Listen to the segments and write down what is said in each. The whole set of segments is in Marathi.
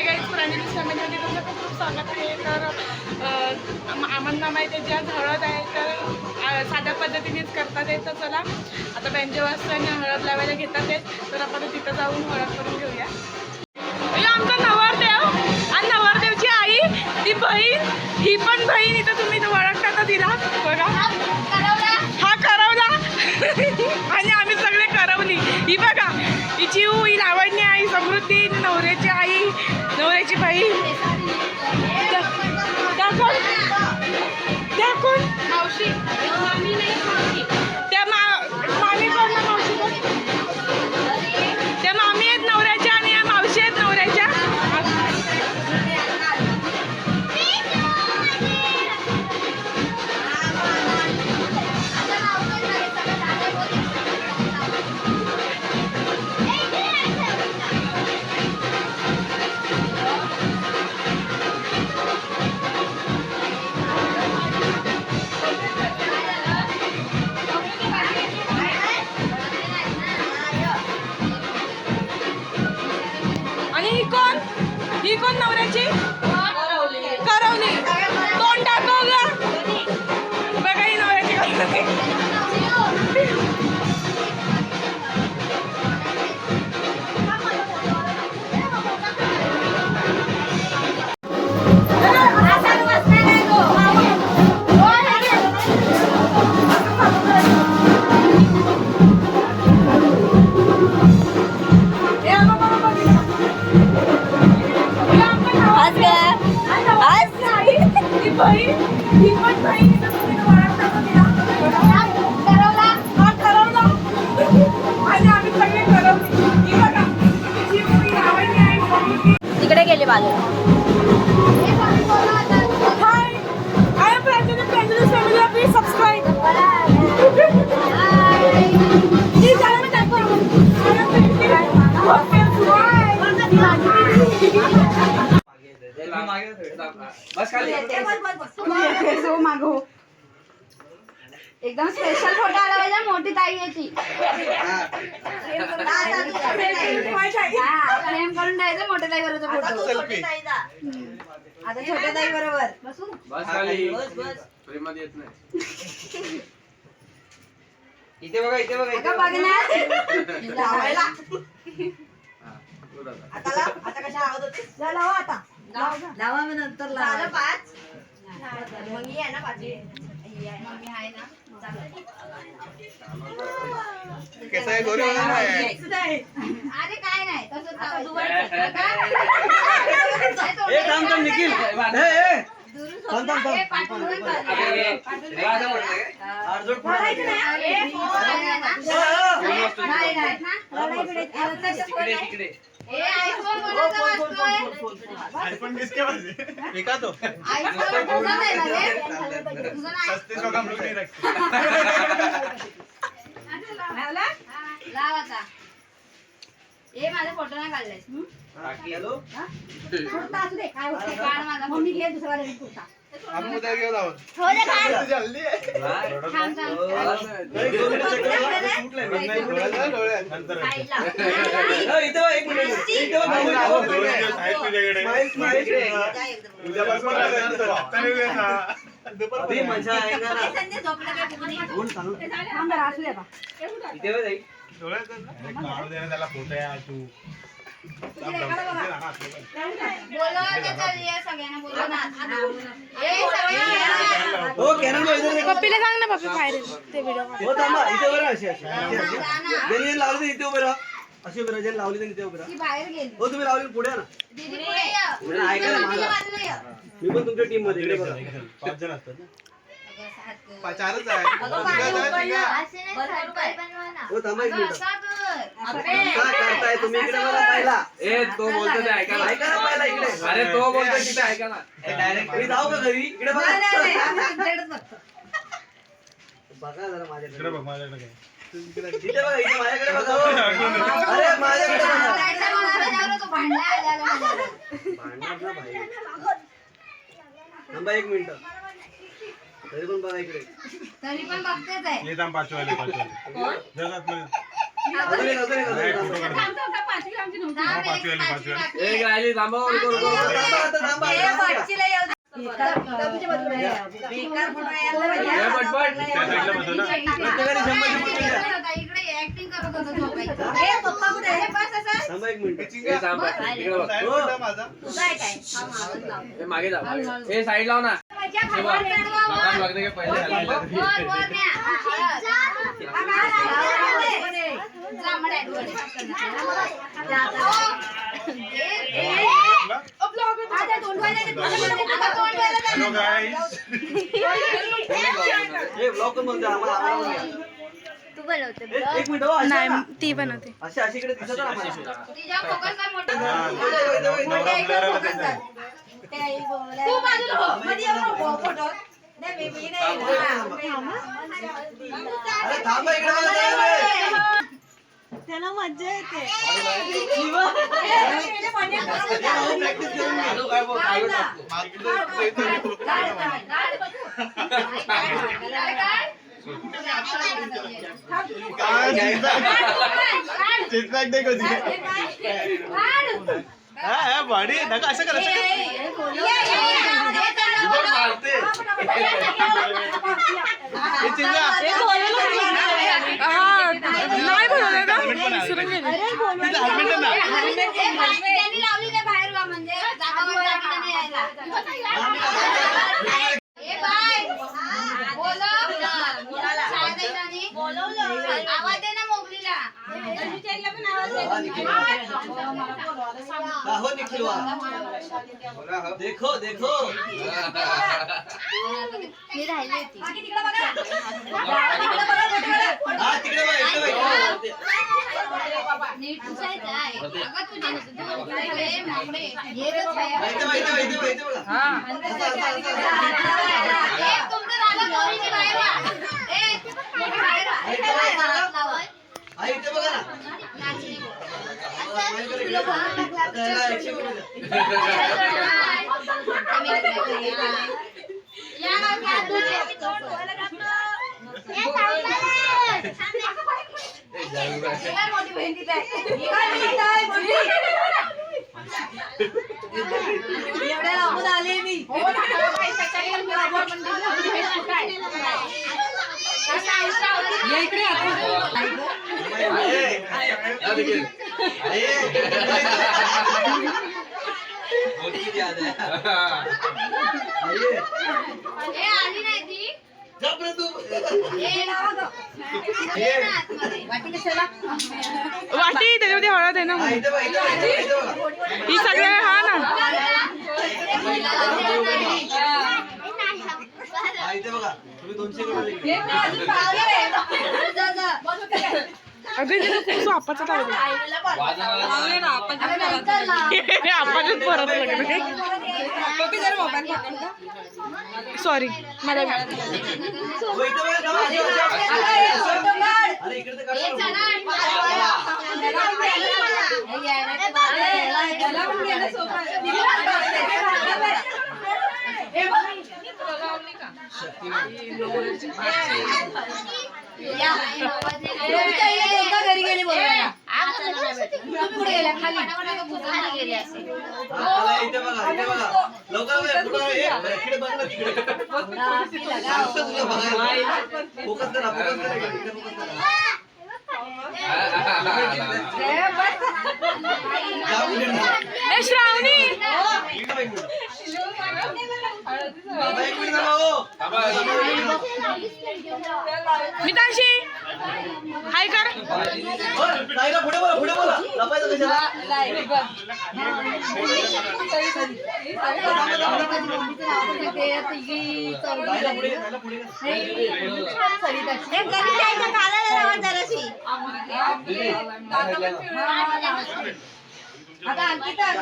गाईज प्रांजलीस फॅमिलीमध्ये तुमचं खूप खूप स्वागत आहे. तर आम्हाला माहिती आहे ज्या हळद आहे तर साध्या पद्धतीनेच करतात येत. तर चला आता बेंजे वाजताना हळद लावायला घेतात येत, तर आपण तिथं जाऊन हळद करून घेऊया. आमचा नवरदेव आणि नवरदेवची आई, ती बहीण, ही पण बहीण इथं तुम्ही ओळखता का तिला? बघा हा करवला आणि आम्ही सगळे करवली. ही बघा ही चिऊ, ही लावण्य आई, समृद्धी नवऱ्याची आई, नवऱ्याची बहीण. त्या कोण मावशी, त्या मामी कोण ना मावशी, त्या मामी आहेत नवऱ्याच्या आणि या मावशी आहेत नवऱ्याच्या. ही कोण नवऱ्याची? करवली. तोंड दाखव ग. बघा ही नवऱ्याची करवली. तिकडे गेले बाजू. हाय, I am Pranjali family. Please subscribe. Please जाना मैं टाइप करूँ. बस खाली सो मागो. एकदम स्पेशल फोटो आला पाहिजे मोठी ताई याची. प्रेम करून द्यायचं मोठ्या ताई बरोबर फोटो. आता छोट्या ताई बरोबर बसू. बस खाली प्रेमात येत नाही. इथे बघा, इथे बघा, इथे बघ लावायला. आता कशा आवत होते? लावा आता. लावा मी नंतर लावा. 5 मग ही आहे ना 5 मम्मी आहे ना. कैसा है गोरे वाला है? अरे काय नाही तसं थांब थांब निखिल. थांब थांब तिकडे आईफोन किसके पास है? देखा तो सस्ते सौ कम लोग नहीं रखते. लाव आता. ए माझा फोटो नाही काढलाय. हॅलो कुर्ता असू दे काय होतं काढ माझा. मम्मी घे दुसरा नवीन कुर्ता. हम उधर क्यों लाओ? हो दे काढ. जल्दी है. थांब थांब. नंतर इथं एक मिनिट. अभी मजा आएगा ना. थांब जरा असू दे बा. इथे बघ ताई. काढू दे ना त्याला फोटो आहे तू. हो कॅनल पप्पीला सांग ना, पप्पी बाहेर ते व्हिडिओ. हो थांबा इथे बरं. अशी ज्यांनी लावली इथे उभे राहा. अशी उभे राहा. ज्यांनी लावली इथे उभे राहा. बाहेर गेली. हो तुम्ही लावली पुढे या ना. दीदी पुढे ये. ऐका ना माझा. मी पण तुमच्या टीम मध्ये इकडे बघा. 5 जण असतात ना. 4च आहे. हो थांबा एक मिनिट. काय करताय तुम्ही इकडे बघा पहिला. तो बोलतो ते ऐका ना. ऐका ना पहिला इकडे. अरे तो बोलतो तिथे ऐका ना. डायरेक्ट मी जाऊ का घरी? इकडे बघा. बघा जरा माझ्याकडे. इकडे बघ माझ्याकडे काय. इथे बघा. इथे माझ्याकडे बघा. अरे माझ्याकडे बघा. भांडणार ना भाई. थांबा एक मिनिट. तरी पण बघा इकडे. तरी पण बघतेच आहे. ये थांब 5 वाले. जातात नाही, फोटो काढतो. हा, पाचवी आली. एक राहिली थांबा बेकार फोटो यायला पाहिजे. ये पटपट. त्या साईडला बसव ना. प्रत्येकाने 100 द्या. इकडे ऍक्टिंग करत होतो झोपायचं. हे पप्पा कुठे आहे? थांबा एक मिनिट. हे थांबा. इकडे बघ. साईड कुठं माझा? तुझा आहे काय? हा, मागच लाव. हे मागे जा हे साईड लाव ना हे बघ. मकान बघते की पहिले हलवायला. वर न्या. Hello guys. हे ब्लॉग पण बनवते आम्हाला तू बनवते एक मिनिट हो, अशा. ती बनवते. अशी इकडे दिसत ना आम्हाला. तिच्या फोकस काय मोठा हा, नवरा मुलाला त्यांचा. ते आई बोलायला. तू बाजूला हो. मध्ये येऊ नको फोटो. नाही, मी नाही येणार. अरे थांबा इकडे मला जायचंय. त्याला मज्जा येते. प्रॅक्टिस करून घे. आलो काय बोल आलो ना. चित्राक दे कधी. हा भाडी नका असं करा. मारते. हे चिंगा. नाही बोलवलं ना. हेल्मेट आहे ना. त्यांनी लावली नाही बाहेर वा म्हणजे जागावर जागा नाही यायला. ए बाय बोलो बोलवलं आवाज दे ना मोगलीला. पण आवाज दे. हो निखिल वा. देखो देखो. मी राहिली होती. हा तिकडे बघ इकडे बघ. नीट पुसायचं आहे. अगं तुझे मोकळे मोकळे येतच आहे. इथे बघ इथे बघ इथे बघ. ए तुमचं झालं पोरीची बाहेर वा. ए मोठी बाहेर वा. हा इथे बघा ना. नाचणी बोल. आता याला action करू द्या. या ना घ्या तुझे. मोठी बहीण तिथे एवढ्या लांबून आले मी. मोठी याद आहे. ए आली नाही ती. गप रे तू. ए ये ना आतमध्ये. वाटी कशाला? वाटी त्याच्यामध्ये हळद आहे ना. हा इथे बघ इथे बघ इथे बघ. ही सगळे हा ना. हा इथे बघा. तुम्ही 200 कडे हे मी अजून पाहिलं आहे. जा, जा. अगं तिथे खूप सापाचा टाकला. आपाच्याच परत लागले. सॉरी मला हो, इथे बघा थांबा. अरे इकडे तर ए काढा. चला. घरी गेली बोलायला. पुढे गेल्या खाली खाली गेले असे. चला, इथे बघा इथे बघा. लवकर बघा, पुढं ये. इकडे बघ ना तिकडे. सांगतो तुला बघायला. फोकस करा फोकस करा इकडे. इकडे फोकस करा. जाऊ इकडे ना. ए श्रावणी इकडे बघ, इकडे. बाबा, एक मिनिट थांबा, हो. मितांशी हाय कर. हो, ताईला पुढे बोला लपायचं कशाला. ताईला पुढे घे, ताईला पुढे घे. आता आणखी तर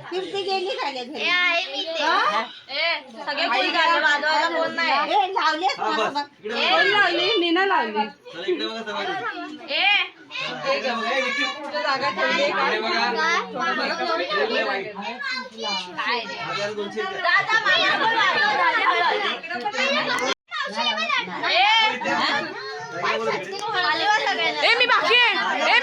कीर्ती गेली खाली घरी. ए आहे मी ते. सगळे फुल गाणे वाजवायला कोण नाही. ए लावलेस हा, मला बस. बघ. इकडे ए बघा. लावली मी ना लावली. चला, इकडे बघा सगळं. ए चला, इकडे बघा, हे निखिल. जागा ठेवली. इकडे बघा लय वाईट. काय रे. हजार 200 द्या. दादा मला पण वाजव झाले हळद. खाली वा सगळ्यांना. ए मी बाकी आहे. ए